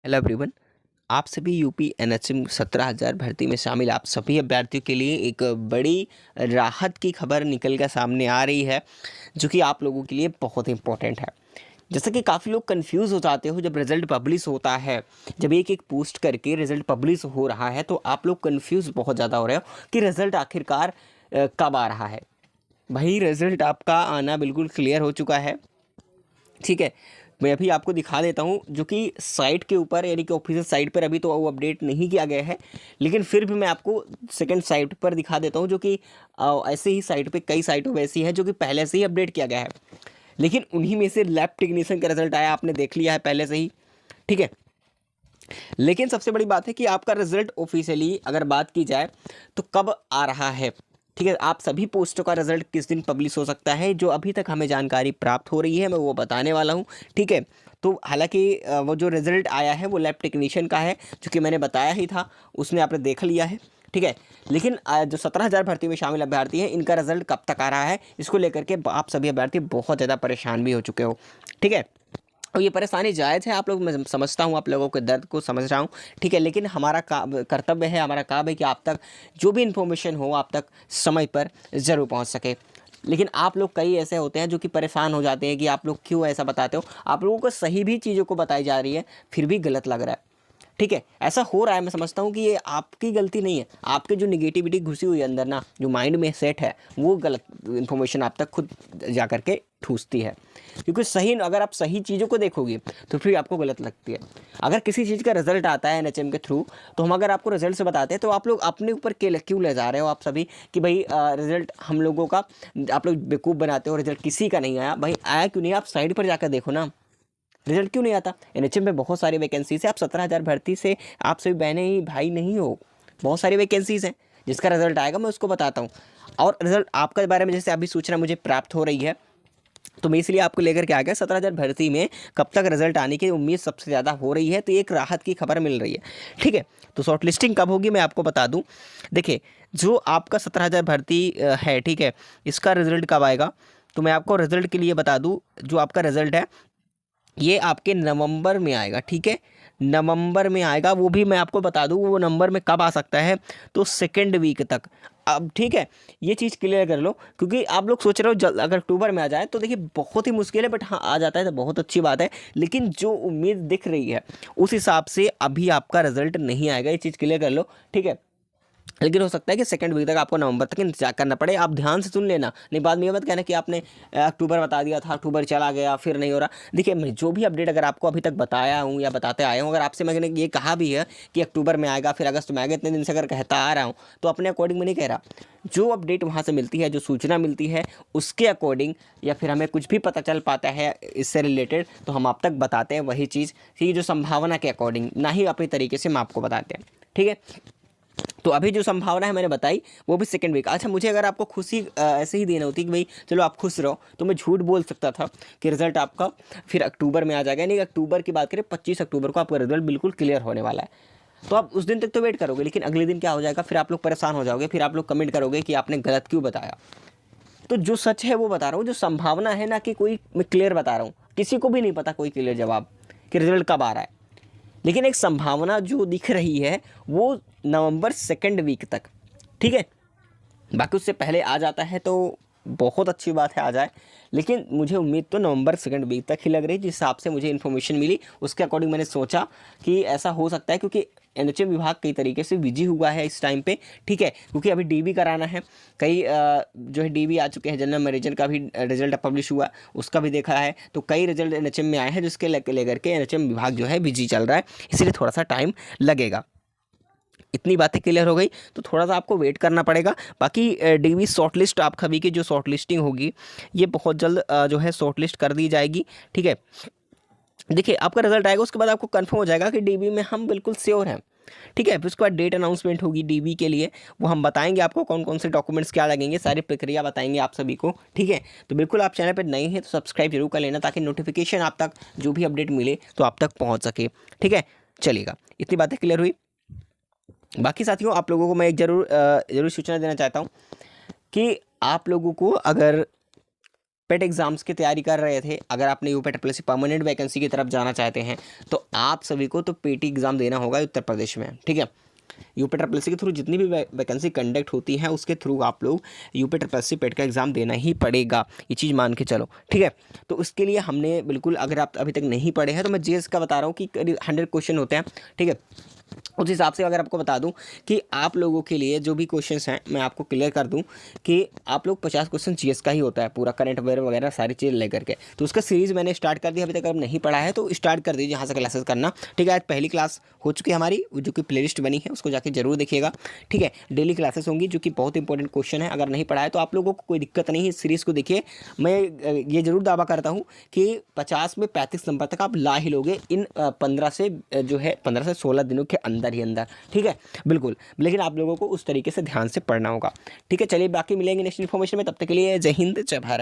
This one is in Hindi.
Hello everyone. आप सभी यूपी एनएचएम 17,000 भर्ती में शामिल आप सभी अभ्यर्थियों के लिए एक बड़ी राहत की खबर निकल कर सामने आ रही है, जो कि आप लोगों के लिए बहुत इंपॉर्टेंट है। जैसा कि काफ़ी लोग कंफ्यूज हो जाते हो जब रिज़ल्ट पब्लिश होता है, जब एक एक पोस्ट करके रिज़ल्ट पब्लिश हो रहा है तो आप लोग कंफ्यूज बहुत ज़्यादा हो रहे हो कि रिज़ल्ट आखिरकार कब आ रहा है। भाई, रिज़ल्ट आपका आना बिल्कुल क्लियर हो चुका है। ठीक है, मैं अभी आपको दिखा देता हूँ, जो कि साइट के ऊपर यानी कि ऑफिशियल साइट पर अभी तो वो अपडेट नहीं किया गया है, लेकिन फिर भी मैं आपको सेकंड साइट पर दिखा देता हूँ, जो कि ऐसे ही साइट पे कई साइटों वैसी है जो कि पहले से ही अपडेट किया गया है। लेकिन उन्हीं में से लैब टेक्नीशियन का रिजल्ट आया, आपने देख लिया है पहले से ही। ठीक है, लेकिन सबसे बड़ी बात है कि आपका रिजल्ट ऑफिशियली अगर बात की जाए तो कब आ रहा है। ठीक है, आप सभी पोस्टों का रिजल्ट किस दिन पब्लिश हो सकता है, जो अभी तक हमें जानकारी प्राप्त हो रही है मैं वो बताने वाला हूँ। ठीक है, तो हालांकि वो जो रिजल्ट आया है वो लैब टेक्नीशियन का है, जो कि मैंने बताया ही था, उसमें आपने देख लिया है। ठीक है, लेकिन जो 17,000 भर्ती में शामिल अभ्यर्थी हैं, इनका रिजल्ट कब तक आ रहा है, इसको लेकर के आप सभी अभ्यर्थी बहुत ज़्यादा परेशान भी हो चुके हो। ठीक है, और ये परेशानी जायज़ है, आप लोग, मैं समझता हूँ, आप लोगों के दर्द को समझ रहा हूँ। ठीक है, लेकिन हमारा कर्तव्य है, हमारा काम है कि आप तक जो भी इन्फॉर्मेशन हो आप तक समय पर ज़रूर पहुँच सके। लेकिन आप लोग कई ऐसे होते हैं जो कि परेशान हो जाते हैं कि आप लोग क्यों ऐसा बताते हो। आप लोगों को सही भी चीज़ों को बताई जा रही है, फिर भी गलत लग रहा है। ठीक है, ऐसा हो रहा है, मैं समझता हूँ कि ये आपकी गलती नहीं है, आपके जो निगेटिविटी घुसी हुई है अंदर ना, जो माइंड में सेट है, वो गलत इन्फॉर्मेशन आप तक खुद जा करके ठूसती है। क्योंकि सही, अगर आप सही चीज़ों को देखोगे तो फिर आपको गलत लगती है। अगर किसी चीज़ का रिजल्ट आता है एनएचएम के थ्रू, तो हम अगर आपको रिजल्ट से बताते हैं तो आप लोग अपने ऊपर क्यों ले जा रहे हो आप सभी कि भाई रिजल्ट हम लोगों का आप लोग बेवकूफ़ बनाते हो, रिजल्ट किसी का नहीं आया। भाई आया क्यों नहीं, आप साइड पर जाकर देखो ना, रिजल्ट क्यों नहीं आता। एनएचएम में बहुत सारी वैकेंसीज है, आप 17,000 भर्ती से आप सभी बहनें ही भाई नहीं हो, बहुत सारी वैकेंसीज हैं। जिसका रिजल्ट आएगा मैं उसको बताता हूँ। और रिजल्ट आपके बारे में जैसे अभी सूचना मुझे प्राप्त हो रही है, तो मैं इसलिए आपको लेकर के आ गया। 17,000 भर्ती में कब तक रिजल्ट आने की उम्मीद सबसे ज़्यादा हो रही है, तो एक राहत की खबर मिल रही है। ठीक है, तो शॉर्ट लिस्टिंग कब होगी मैं आपको बता दूं। देखिए, जो आपका 17,000 भर्ती है, ठीक है, इसका रिजल्ट कब आएगा, तो मैं आपको रिजल्ट के लिए बता दूं। जो आपका रिजल्ट है ये आपके नवंबर में आएगा। ठीक है, नवंबर में आएगा, वो भी मैं आपको बता दूं वो नवंबर में कब आ सकता है, तो सेकेंड वीक तक। अब ठीक है, ये चीज़ क्लियर कर लो, क्योंकि आप लोग सोच रहे हो जल्द अगर अक्टूबर में आ जाए तो देखिए बहुत ही मुश्किल है, बट हाँ आ जाता है तो बहुत अच्छी बात है। लेकिन जो उम्मीद दिख रही है उस हिसाब से अभी आपका रिजल्ट नहीं आएगा, ये चीज़ क्लियर कर लो। ठीक है, लेकिन हो सकता है कि सेकंड वीक तक आपको नवंबर तक इंतजार करना पड़े। आप ध्यान से सुन लेना, नहीं बाद में ये मत कहना कि आपने अक्टूबर बता दिया था, अक्टूबर चला गया फिर नहीं हो रहा। देखिए, मैं जो भी अपडेट अगर आपको अभी तक बताया हूँ या बताते आया हूँ, अगर आपसे मैंने ये कहा भी है कि अक्टूबर में आएगा फिर अगस्त में आएगा, इतने दिन से अगर कहता आ रहा हूँ, तो अपने अकॉर्डिंग में नहीं कह रहा। जो अपडेट वहाँ से मिलती है, जो सूचना मिलती है उसके अकॉर्डिंग, या फिर हमें कुछ भी पता चल पाता है इससे रिलेटेड, तो हम आप तक बताते हैं वही चीज़ कि जो संभावना के अकॉर्डिंग, ना ही अपने तरीके से हम आपको बताते हैं। ठीक है, तो अभी जो संभावना है मैंने बताई वो भी सेकंड वीक। अच्छा, मुझे अगर आपको खुशी ऐसे ही देना होती कि भाई चलो आप खुश रहो, तो मैं झूठ बोल सकता था कि रिजल्ट आपका फिर अक्टूबर में आ जाएगा। नहीं, अक्टूबर की बात करें 25 अक्टूबर को आपका रिजल्ट बिल्कुल क्लियर होने वाला है। तो आप उस दिन तक तो वेट करोगे, लेकिन अगले दिन क्या हो जाएगा, फिर आप लोग परेशान हो जाओगे, फिर आप लोग कमेंट करोगे कि आपने गलत क्यों बताया। तो जो सच है वो बता रहा हूँ, जो संभावना है ना कि कोई, मैं क्लियर बता रहा हूँ, किसी को भी नहीं पता कोई क्लियर जवाब कि रिजल्ट कब आ रहा है। लेकिन एक संभावना जो दिख रही है वो नवंबर सेकंड वीक तक। ठीक है, बाकी उससे पहले आ जाता है तो बहुत अच्छी बात है, आ जाए। लेकिन मुझे उम्मीद तो नवंबर सेकंड वीक तक ही लग रही है, जिस हिसाब से मुझे इन्फॉर्मेशन मिली उसके अकॉर्डिंग मैंने सोचा कि ऐसा हो सकता है, क्योंकि एनएचएम विभाग कई तरीके से बिजी हुआ है इस टाइम पे। ठीक है, क्योंकि अभी डीबी कराना है, कई जो है डीबी आ चुके हैं, जनरल मैनेजर का भी रिजल्ट पब्लिश हुआ, उसका भी देखा है। तो कई रिजल्ट एनएचएम में आए हैं जिसके लेकर के एनएचएम विभाग जो है बिजी चल रहा है, इसलिए थोड़ा सा टाइम लगेगा। इतनी बातें क्लियर हो गई, तो थोड़ा सा आपको वेट करना पड़ेगा। बाकी डीवी शॉर्टलिस्ट आप सभी की जो शॉर्टलिस्टिंग होगी ये बहुत जल्द जो है शॉर्टलिस्ट कर दी जाएगी। ठीक है, देखिए आपका रिजल्ट आएगा उसके बाद आपको कंफर्म हो जाएगा कि डीबी में हम बिल्कुल श्योर हैं। ठीक है, फिर उसके बाद डेट अनाउंसमेंट होगी डीबी के लिए, वो हम बताएंगे आपको कौन कौन से डॉक्यूमेंट्स क्या लगेंगे, सारी प्रक्रिया बताएंगे आप सभी को। ठीक है, तो बिल्कुल आप चैनल पर नए हैं तो सब्सक्राइब जरूर कर लेना, ताकि नोटिफिकेशन आप तक जो भी अपडेट मिले तो आप तक पहुँच सके। ठीक है, चलिएगा, इतनी बातें क्लियर हुई। बाकी साथियों, आप लोगों को मैं एक जरूर सूचना देना चाहता हूँ कि आप लोगों को अगर पेट एग्जाम्स की तैयारी कर रहे थे, अगर आपने यूपीएससी परमानेंट वैकेंसी की तरफ जाना चाहते हैं तो आप सभी को तो पेटी एग्ज़ाम देना होगा उत्तर प्रदेश में, ठीक है। यूपीएससी के थ्रू जितनी भी वैकेंसी कंडक्ट होती है उसके थ्रू आप लोग यूपीएससी पेट का एग्ज़ाम देना ही पड़ेगा, ये चीज़ मान के चलो, ठीक है। तो उसके लिए हमने बिल्कुल, अगर आप अभी तक नहीं पढ़े हैं तो मैं जीएस का बता रहा हूँ कि 100 क्वेश्चन होते हैं, ठीक है। उस हिसाब से अगर आपको बता दूं कि आप लोगों के लिए जो भी क्वेश्चंस हैं मैं आपको क्लियर कर दूं कि आप लोग 50 क्वेश्चन जीएस का ही होता है, पूरा करंट अफेयर वगैरह सारी चीज़ लेकर के। तो उसका सीरीज़ मैंने स्टार्ट कर दिया, अभी तक अगर नहीं पढ़ा है तो स्टार्ट कर दीजिए यहाँ से क्लासेस करना, ठीक है। आज पहली क्लास हो चुकी है हमारी, जो कि प्लेलिस्ट बनी है उसको जाके जरूर देखिएगा, ठीक है। डेली क्लासेस होंगी जो कि बहुत इंपॉर्टेंट क्वेश्चन है, अगर नहीं पढ़ा है तो आप लोगों को कोई दिक्कत नहीं है, इस सीरीज़ को देखिए। मैं ये जरूर दावा करता हूँ कि 50 में 35 नंबर तक आप ला ही लोगे इन 15 से 16 दिनों के अंदर ही अंदर, ठीक है, बिल्कुल। लेकिन आप लोगों को उस तरीके से ध्यान से पढ़ना होगा, ठीक है। चलिए बाकी मिलेंगे नेक्स्ट इन्फॉर्मेशन में, तब तक के लिए जय हिंद जय भारत।